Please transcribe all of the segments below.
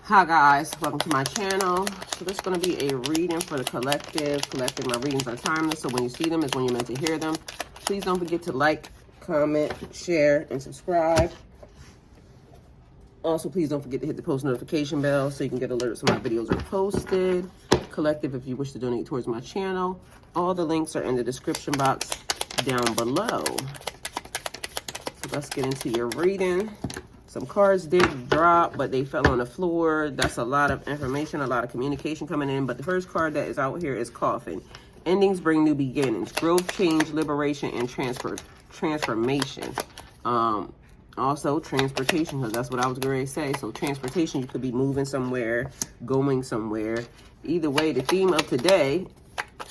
Hi guys, welcome to my channel. So this is going to be a reading for the collective. My readings are timeless, so when you see them is when you're meant to hear them. Please don't forget to like, comment, share, and subscribe. Also, please don't forget to hit the post notification bell so you can get alerts when my videos are posted. Collective, if you wish to donate towards my channel, all the links are in the description box down below. So let's get into your reading. Some cards did drop, but they fell on the floor. That's a lot of information, a lot of communication coming in. But the first card that is out here is Coffin. Endings bring new beginnings. Growth, change, liberation, and transformation. Also, transportation, because that's what I was going to say. So transportation, you could be moving somewhere, going somewhere. Either way, the theme of today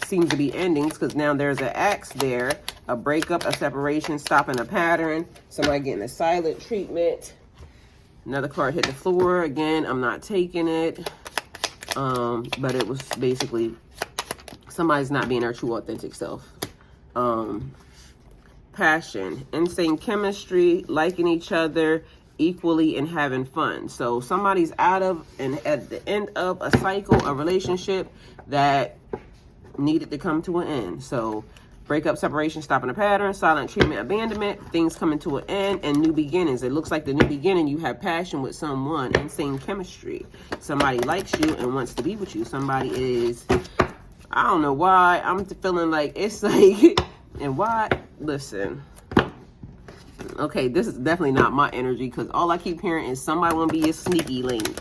seems to be endings, because now there's an axe there. A breakup, a separation, stopping a pattern. Somebody getting a silent treatment. Another card hit the floor. Again, I'm not taking it. But it was basically somebody's not being their true authentic self. Passion, insane chemistry, liking each other equally and having fun. So somebody's out of and at the end of a cycle, a relationship that needed to come to an end. So breakup, separation, stopping a pattern, silent treatment, abandonment, things coming to an end, and new beginnings. It looks like the new beginning, you have passion with someone, insane chemistry. Somebody likes you and wants to be with you. Somebody is, I don't know why, I'm feeling like it's like, and why, listen. Okay, this is definitely not my energy, because all I keep hearing is somebody want to be a sneaky link.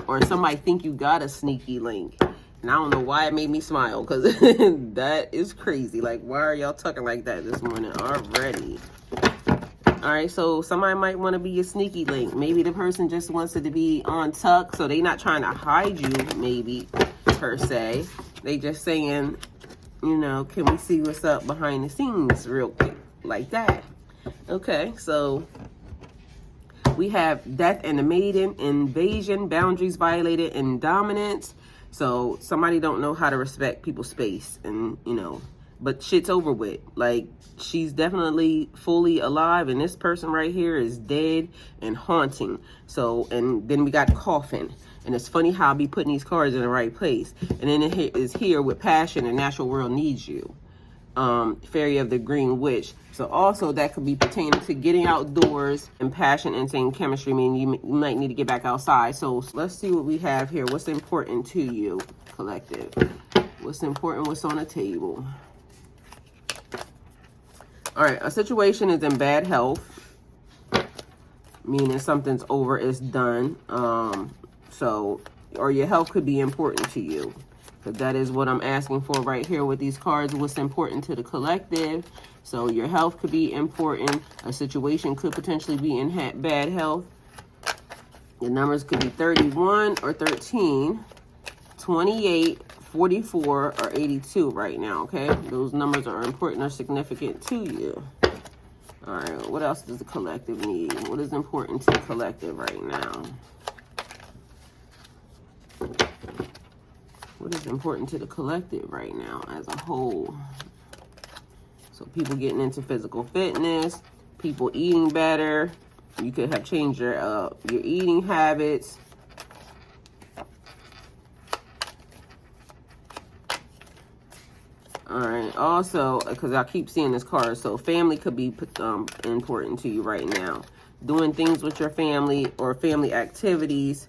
Or somebody think you got a sneaky link. And I don't know why it made me smile, because that is crazy. Like, why are y'all talking like that this morning already? All right, so somebody might want to be a sneaky link. Maybe the person just wants it to be on tuck, so they not trying to hide you, maybe, per se. They just saying, you know, can we see what's up behind the scenes real quick, like that. Okay, so we have death and the maiden, invasion, boundaries violated, and dominance. So somebody don't know how to respect people's space, and you know, but shit's over with. Like, she's definitely fully alive, and this person right here is dead and haunting. So, and then we got Coffin, and it's funny how I be putting these cards in the right place. And then it is here with passion, and natural world needs you. Fairy of the Green Witch. So also that could be pertaining to getting outdoors, and passion, insane chemistry, meaning you might need to get back outside. So let's see what we have here. What's important to you, collective? What's important? What's on the table? All right, a situation is in bad health, meaning something's over, it's done. So, or your health could be important to you. But that is what I'm asking for right here with these cards. What's important to the collective? So your health could be important. A situation could potentially be in bad health. The numbers could be 31 or 13, 28, 44, or 82 right now, okay? Those numbers are important or significant to you. All right, what else does the collective need? What is important to the collective right now? What is important to the collective right now as a whole? So people getting into physical fitness, people eating better. You could have changed your eating habits. All right. Also, because I keep seeing this card, so family could be important to you right now. Doing things with your family or family activities.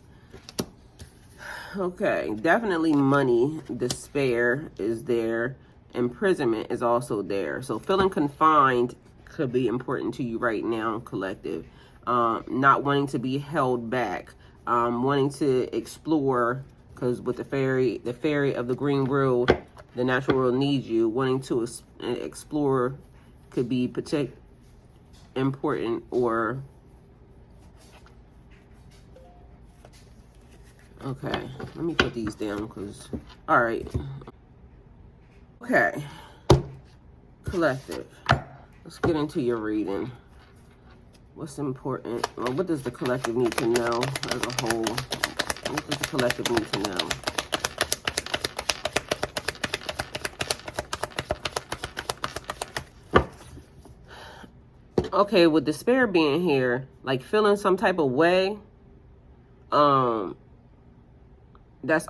Okay, definitely money, despair is there, imprisonment is also there. So feeling confined could be important to you right now, collective. Not wanting to be held back, wanting to explore, because with the fairy of the green world, the natural world needs you. Wanting to explore could be important, or okay, let me put these down, because, all right. Okay, collective, let's get into your reading. What's important? Well, what does the collective need to know as a whole? What does the collective need to know? Okay, with despair being here, like feeling some type of way, That's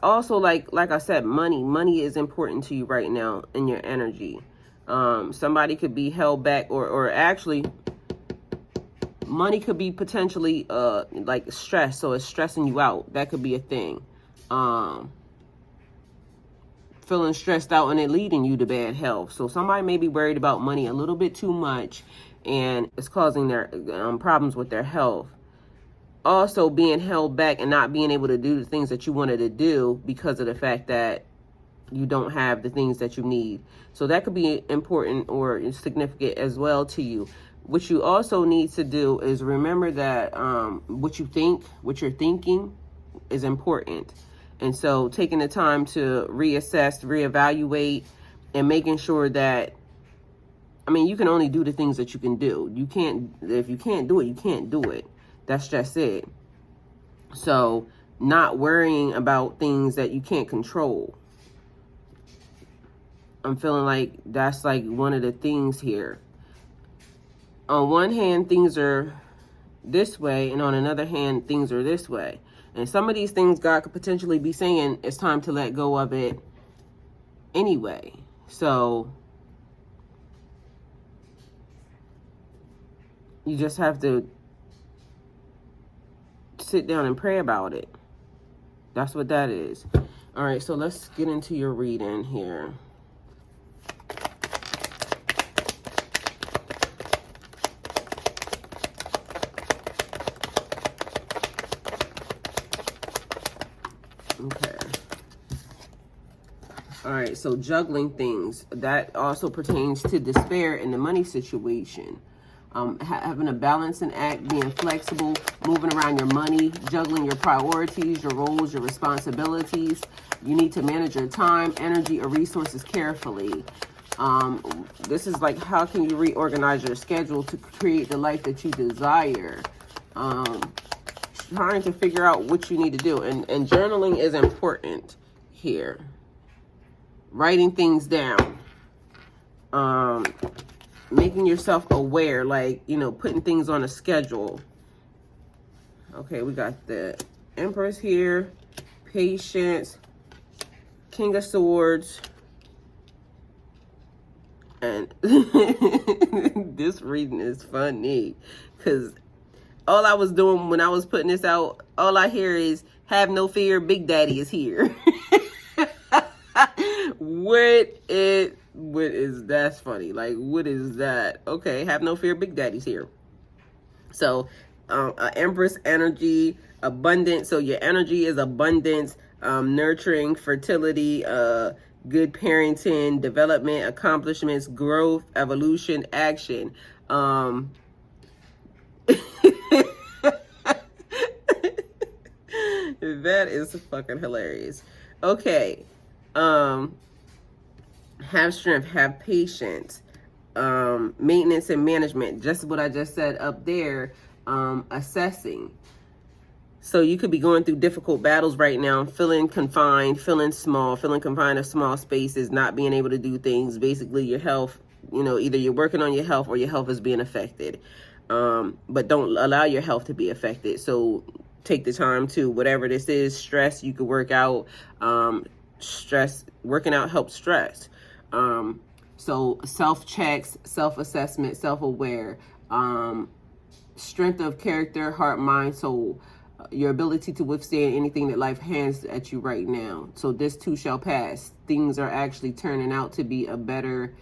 also like I said, money is important to you right now in your energy. Somebody could be held back, or actually money could be potentially like stress, so it's stressing you out. That could be a thing. Feeling stressed out and it leading you to bad health. So somebody may be worried about money a little bit too much, and it's causing their problems with their health. Also being held back and not being able to do the things that you wanted to do because of the fact that you don't have the things that you need. So that could be important or significant as well to you. What you also need to do is remember that what you're thinking is important. And so taking the time to reassess, reevaluate, and making sure that, you can only do the things that you can do. If you can't do it, you can't do it. That's just it. So not worrying about things that you can't control. I'm feeling like that's like one of the things here. On one hand, things are this way, and on another hand, things are this way. And some of these things God could potentially be saying it's time to let go of it anyway. So you just have to sit down and pray about it. That's what that is. All right, so let's get into your reading here. Okay. All right, so juggling things. That also pertains to despair in the money situation. Having a balancing act, being flexible, moving around your money, juggling your priorities, your roles, your responsibilities. You need to manage your time, energy, or resources carefully. This is like, how can you reorganize your schedule to create the life that you desire? Trying to figure out what you need to do. And journaling is important here. Writing things down. Making yourself aware, like, putting things on a schedule. Okay, we got the Empress here, Patience, King of Swords, and this reading is funny because all I was doing when I was putting this out, all I hear is, have no fear, Big Daddy is here. That's funny. Like, what is that? Okay, have no fear, Big Daddy's here. So, Empress energy, abundance. So your energy is abundance, nurturing, fertility, good parenting, development, accomplishments, growth, evolution, action. That is fucking hilarious. Okay. Have strength, have patience, maintenance and management, just what I just said up there, assessing. So you could be going through difficult battles right now, feeling confined, feeling small, feeling confined to small spaces, not being able to do things. Basically your health, either you're working on your health or your health is being affected. But don't allow your health to be affected. So take the time to, whatever this is, stress, you could work out. Working out helps stress. So self-checks, self-assessment, self-aware, strength of character, heart, mind, soul, your ability to withstand anything that life hands at you right now. So this too shall pass. Things are actually turning out to be a better,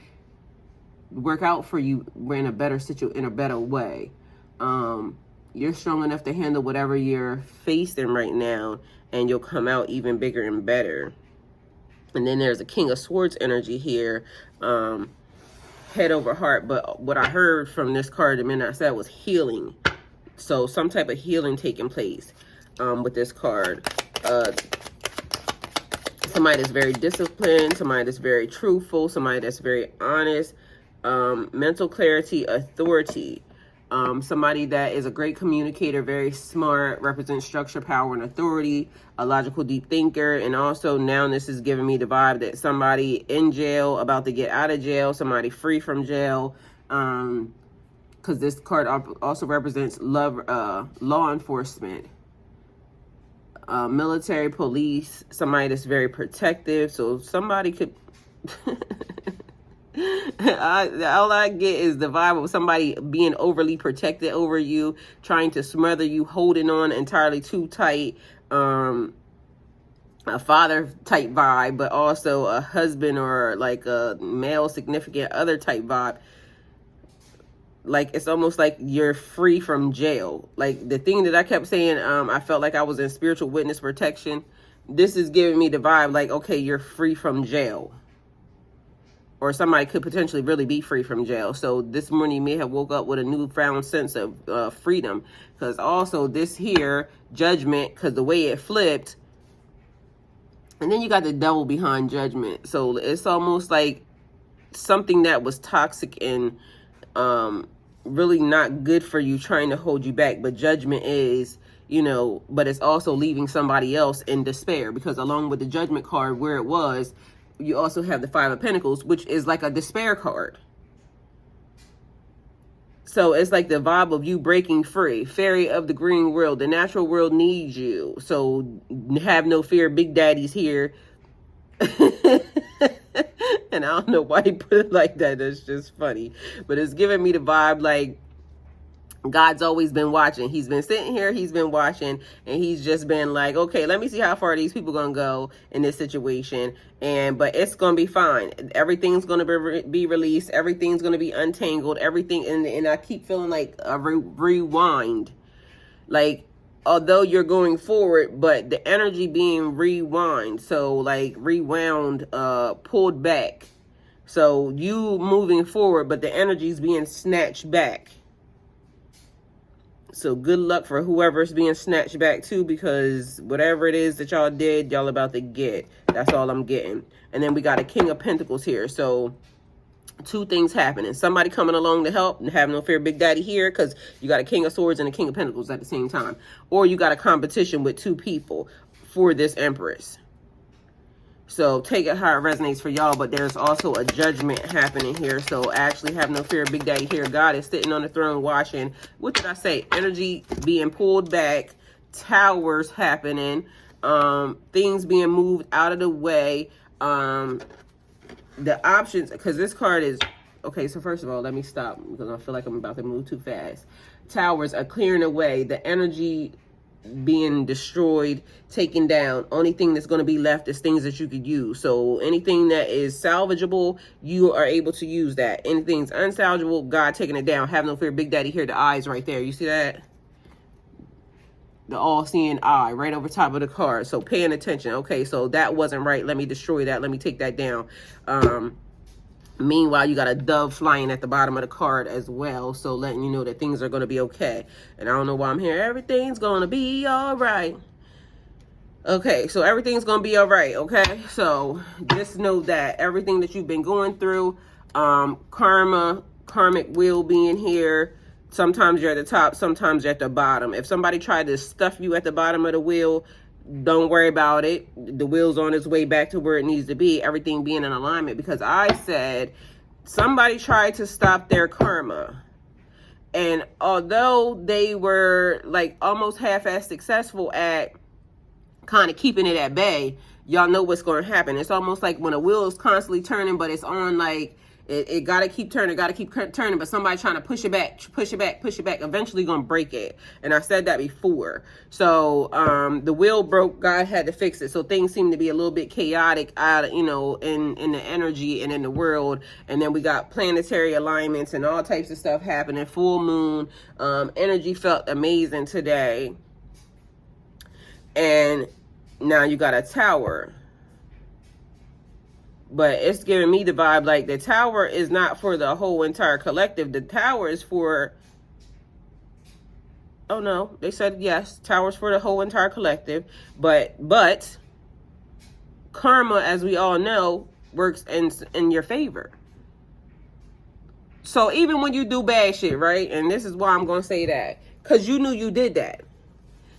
work out for you in a better in a better way. You're strong enough to handle whatever you're facing right now, and you'll come out even bigger and better. And then there's a King of Swords energy here, head over heart. But what I heard from this card the minute I said was healing. So some type of healing taking place with this card. Somebody that's very disciplined, somebody that's very truthful, somebody that's very honest, mental clarity, authority. Somebody that is a great communicator, very smart, represents structure, power, and authority, a logical, deep thinker. And also now this is giving me the vibe that somebody in jail, about to get out of jail, somebody free from jail. Because this card also represents law enforcement. military, police, somebody that's very protective. So somebody could all I get is the vibe of somebody being overly protected over you, trying to smother you, holding on entirely too tight. A father type vibe, but also a husband or like a male significant other type vibe. Like, it's almost like you're free from jail. Like, the thing that I kept saying, I felt like I was in spiritual witness protection. This is giving me the vibe like, okay, you're free from jail. Or somebody could potentially really be free from jail. So this morning you may have woke up with a newfound sense of freedom. Because also this here, judgment, because the way it flipped, and then you got the devil behind judgment. So it's almost like something that was toxic and really not good for you, trying to hold you back. But judgment is, you know, but it's also leaving somebody else in despair. Because along with the judgment card where it was, you also have the Five of Pentacles, which is like a despair card. So it's like the vibe of you breaking free. Fairy of the green world. The natural world needs you. So have no fear. Big Daddy's here. And I don't know why he put it like that. That's just funny. But it's giving me the vibe like God's always been watching. He's been sitting here, he's been watching, and he's just been like, okay, let me see how far these people gonna go in this situation. But it's gonna be fine. Everything's gonna be released. Everything's gonna be untangled. Everything, and I keep feeling like a rewind. Like, although you're going forward, but the energy being rewind. So like rewound, pulled back. So you moving forward, but the energy's being snatched back. So good luck for whoever's being snatched back too, because whatever it is that y'all did, y'all about to get. That's all I'm getting. And then we got a King of Pentacles here. So two things happening. Somebody coming along to help, and have no fear, Big Daddy here, because you got a King of Swords and a King of Pentacles at the same time. Or you got a competition with two people for this Empress. So take it how it resonates for y'all, but there's also a judgment happening here. So actually have no fear, Big Daddy here. God is sitting on the throne watching. What did I say? Energy being pulled back, towers happening, things being moved out of the way. The options, because this card is, okay, so first of all, let me stop because I feel like I'm about to move too fast. Towers are clearing away, the energy being destroyed, taken down. Only thing that's going to be left is things that you could use. So anything that is salvageable, you are able to use that. Anything's unsalvageable, God taking it down. Have no fear, Big Daddy here. The eyes right there. You see that? The all-seeing eye right over top of the card. So paying attention. Okay, so that wasn't right. Let me destroy that. Let me take that down. Meanwhile, you got a dove flying at the bottom of the card as well. So letting you know that things are going to be okay. And I don't know why I'm here. Everything's going to be all right. Okay, so everything's going to be all right. Okay, so just know that everything that you've been going through, karmic wheel being here. Sometimes you're at the top, sometimes you're at the bottom. If somebody tried to stuff you at the bottom of the wheel, don't worry about it. The wheel's on its way back to where it needs to be. Everything being in alignment. Because I said somebody tried to stop their karma. And although they were like almost half-assed successful at kind of keeping it at bay, y'all know what's going to happen. It's almost like when a wheel is constantly turning, but it's on like, it got to keep turning, but somebody trying to push it back, eventually going to break it. And I said that before. So the wheel broke, God had to fix it. So things seem to be a little bit chaotic out, you know, in the energy and in the world. And then we got planetary alignments and all types of stuff happening. Full moon, energy felt amazing today. And now you got a tower. But it's giving me the vibe like the tower is not for the whole entire collective. The tower is for, oh no, they said yes, towers for the whole entire collective. But karma, as we all know, works in your favor. So even when you do bad shit, right? And this is why I'm going to say that. Because you knew you did that.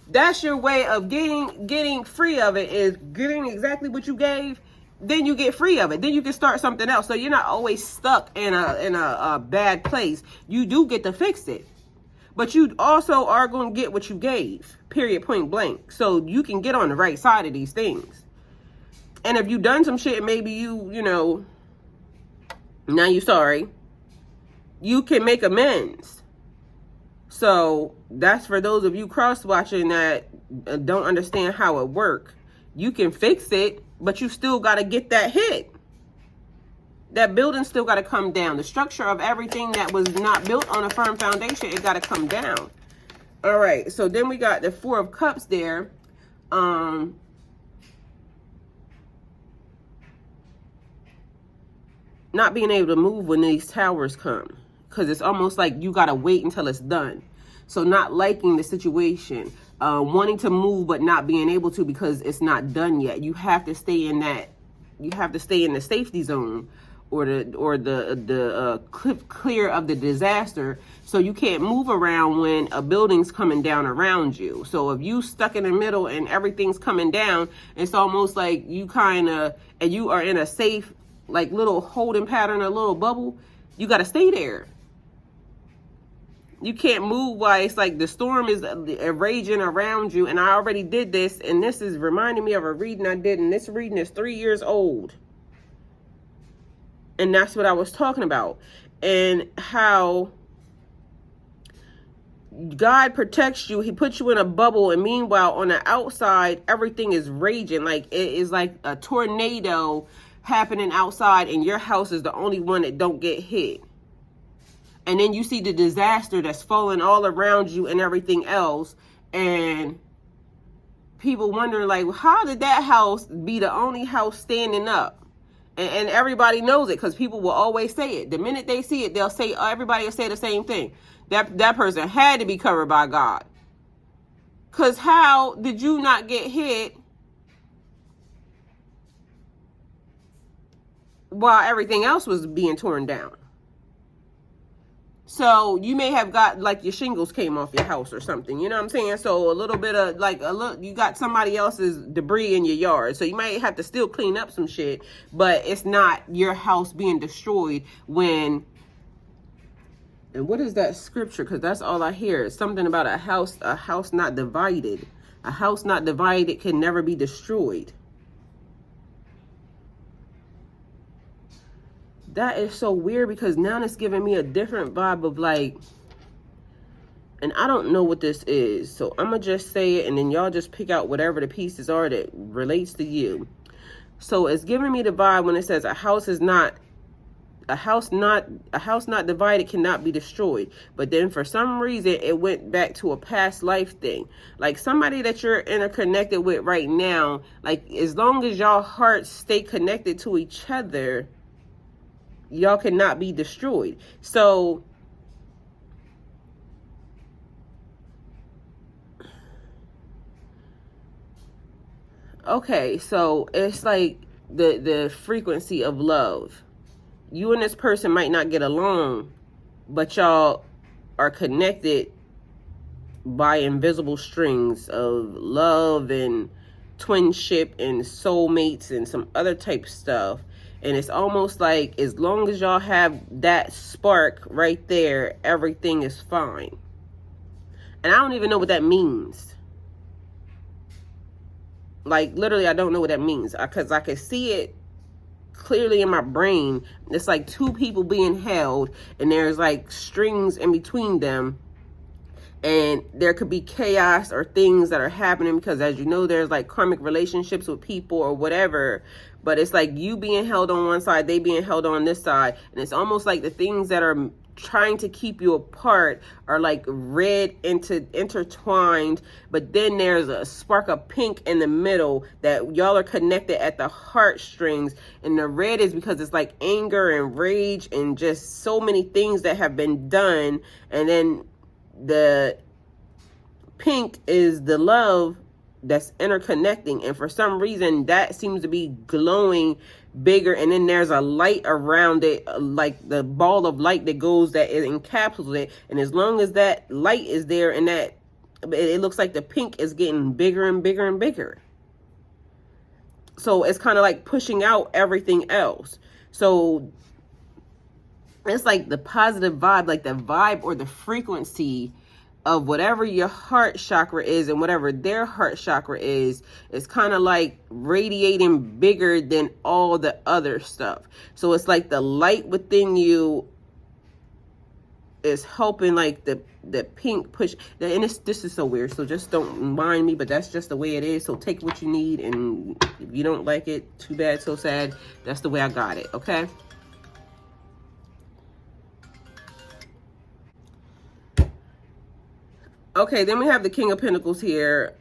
That's your way of getting free of it, is getting exactly what you gave. Then you get free of it. Then you can start something else. So you're not always stuck in a bad place. You do get to fix it. But you also are going to get what you gave, period, point blank. So you can get on the right side of these things. And if you done some shit, maybe you know, now you sorry, you can make amends. So that's for those of you cross-watching that don't understand how it works. You can fix it, but you still got to get that hit. That building still got to come down. The structure of everything that was not built on a firm foundation, it got to come down. All right, so then we got the Four of Cups there. Not being able to move when these towers come, because it's almost like you got to wait until it's done. So not liking the situation, wanting to move but not being able to because it's not done yet. You have to stay in that. You have to stay in the safety zone, or the clear of the disaster, so you can't move around when a building's coming down around you. So if you stuck in the middle and everything's coming down, it's almost like you and you are in a safe, like, little holding pattern, a little bubble. You got to stay there. You can't move while it's like the storm is raging around you. And I already did this, and this is reminding me of a reading I did, and this reading is 3 years old. And that's what I was talking about. And how God protects you. He puts you in a bubble. And meanwhile, on the outside, everything is raging. Like, it is like a tornado happening outside, and your house is the only one that don't get hit. And then you see the disaster that's falling all around you and everything else. And people wondering, like, how did that house be the only house standing up? And everybody knows it, because people will always say it. The minute they see it, they'll say, everybody will say the same thing. That person had to be covered by God. Because how did you not get hit while everything else was being torn down? So you may have got, like, your shingles came off your house or something, you know what I'm saying? So a little bit of, like, you got somebody else's debris in your yard. So you might have to still clean up some shit, but it's not your house being destroyed when, and what is that scripture? Because that's all I hear. It's something about a house not divided. A house not divided can never be destroyed. That is so weird, because now it's giving me a different vibe of, like, and I don't know what this is. So I'm going to just say it, and then y'all just pick out whatever the pieces are that relates to you. So it's giving me the vibe when it says a house not divided cannot be destroyed. But then for some reason, it went back to a past life thing. Like, somebody that you're interconnected with right now, like, as long as y'all hearts stay connected to each other, y'all cannot be destroyed. So okay, so it's like the frequency of love. You and this person might not get along, but y'all are connected by invisible strings of love and twinship and soulmates and some other type stuff. And it's almost like, as long as y'all have that spark right there, everything is fine. And I don't even know what that means. Like, literally, I don't know what that means. Because I can see it clearly in my brain. It's like two people being held, and there's like strings in between them. And there could be chaos or things that are happening, because, as you know, there's like karmic relationships with people or whatever. But it's like you being held on one side, they being held on this side. And it's almost like the things that are trying to keep you apart are like red intertwined. But then there's a spark of pink in the middle that y'all are connected at the heartstrings. And the red is because it's like anger and rage and just so many things that have been done. And then the pink is the love that's interconnecting, and for some reason that seems to be glowing bigger, and then there's a light around it, like the ball of light that goes, that it encapsulates it. And as long as that light is there, and that it looks like the pink is getting bigger and bigger and bigger, so it's kind of like pushing out everything else. So it's like the positive vibe, like the vibe or the frequency of whatever your heart chakra is and whatever their heart chakra is kind of like radiating bigger than all the other stuff. So it's like the light within you is helping like the pink push. And this is so weird, so just don't mind me, but that's just the way it is. So take what you need, and if you don't like it, too bad, so sad. That's the way I got it, okay? Okay, then we have the King of Pentacles here.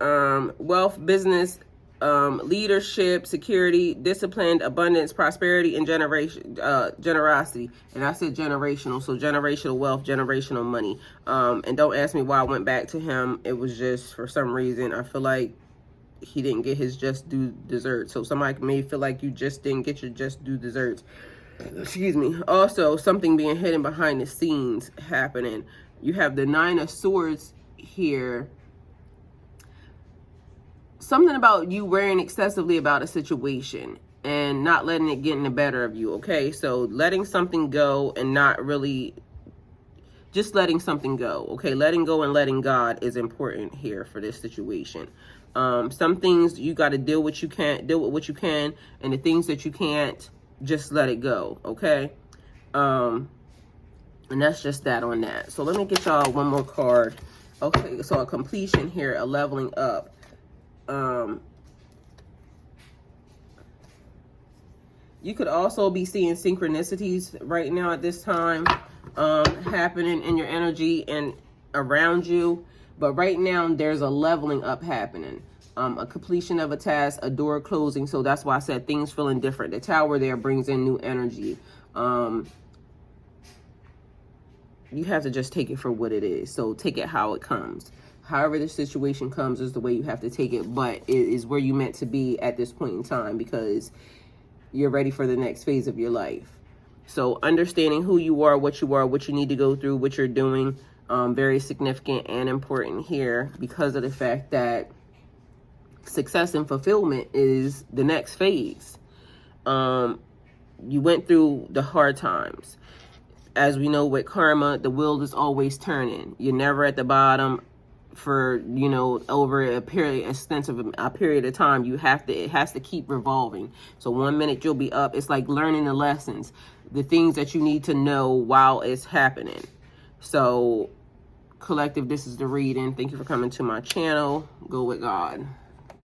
Wealth, business, leadership, security, disciplined, abundance, prosperity, and generosity. And I said generational, so generational wealth, generational money. And don't ask me why I went back to him. It was just, for some reason, I feel like he didn't get his just due dessert. So somebody may feel like you just didn't get your just due desserts. Excuse me. Also, something being hidden behind the scenes happening. You have the Nine of Swords here. Something about you worrying excessively about a situation and not letting it get in the better of you, okay? So letting something go and not really, just letting something go, okay? Letting go and letting God is important here for this situation. Some things you got to deal with what you can, and the things that you can't, just let it go, okay? And that's just that on that. So let me get y'all one more card. Okay, so a completion here, a leveling up. You could also be seeing synchronicities right now at this time happening in your energy and around you. But right now, there's a leveling up happening. A completion of a task, a door closing. So that's why I said things feeling different. The Tower there brings in new energy. You have to just take it for what it is. So take it how it comes. However the situation comes is the way you have to take it. But it is where you meant to be at this point in time, because you're ready for the next phase of your life. So understanding who you are, what you need to go through, what you're doing, very significant and important here, because of the fact that success and fulfillment is the next phase. You went through the hard times. As we know with karma, the wheel is always turning. You're never at the bottom for, you know, over a period of time. It has to keep revolving. So 1 minute you'll be up. It's like learning the lessons, the things that you need to know while it's happening. So collective, this is the reading. Thank you for coming to my channel. Go with God.